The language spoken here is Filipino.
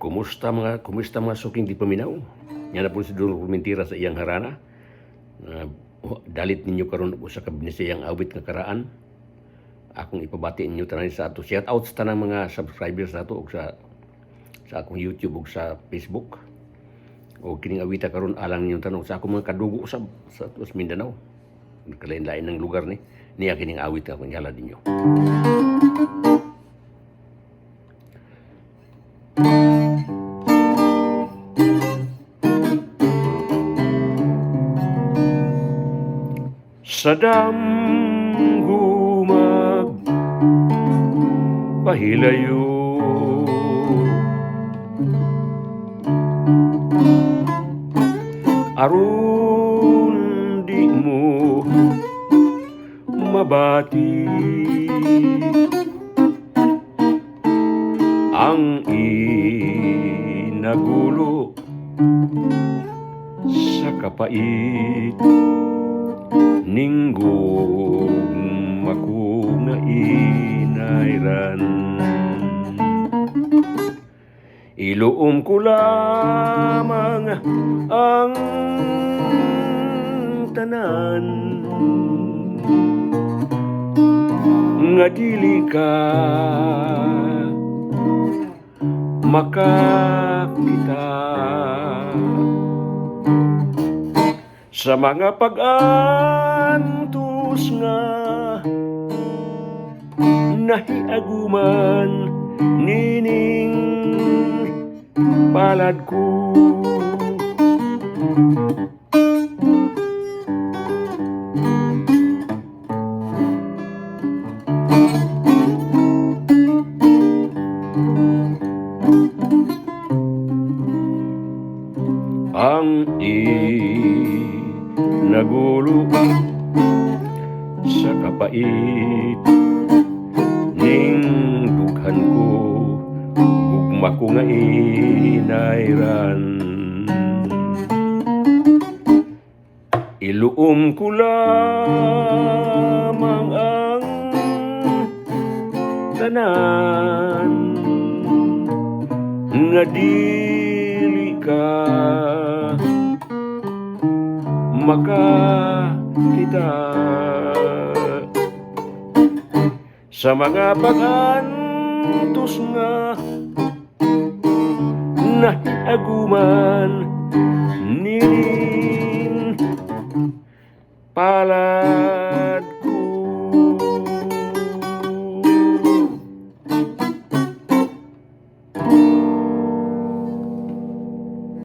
Kumusta mga suking di paminaw? Yan na po si Don Rumentira sa iyang harana. Dalit ninyo karon sa kabinisayang awit nga karaan. Akong ipabati ninyo tanan sa ato. Shout out sa tanang mga subscribers nato og sa akong YouTube ug sa Facebook. O kining awita karon alang ninyo tanong sa akong mga kadugo sa Mindanao. Kalain-lain ng lugar ni. Niya kining awit nga akong yala ninyo. Sa damhumag pahilayo aron di mo mabati ang inagulo sa kapait ninggong maku nga inayran. Iluom ko lamang ang tanan nga dili ka makakita sa mga pag-antos nga nahiaguman nining palad ko. Ang nagulo sa kapait ning dughan ko ugma ko nga inayran. Iluom ko lamang ang tanan nga dili ka makakita sa mga pag-antos nga nahiaguman ning palad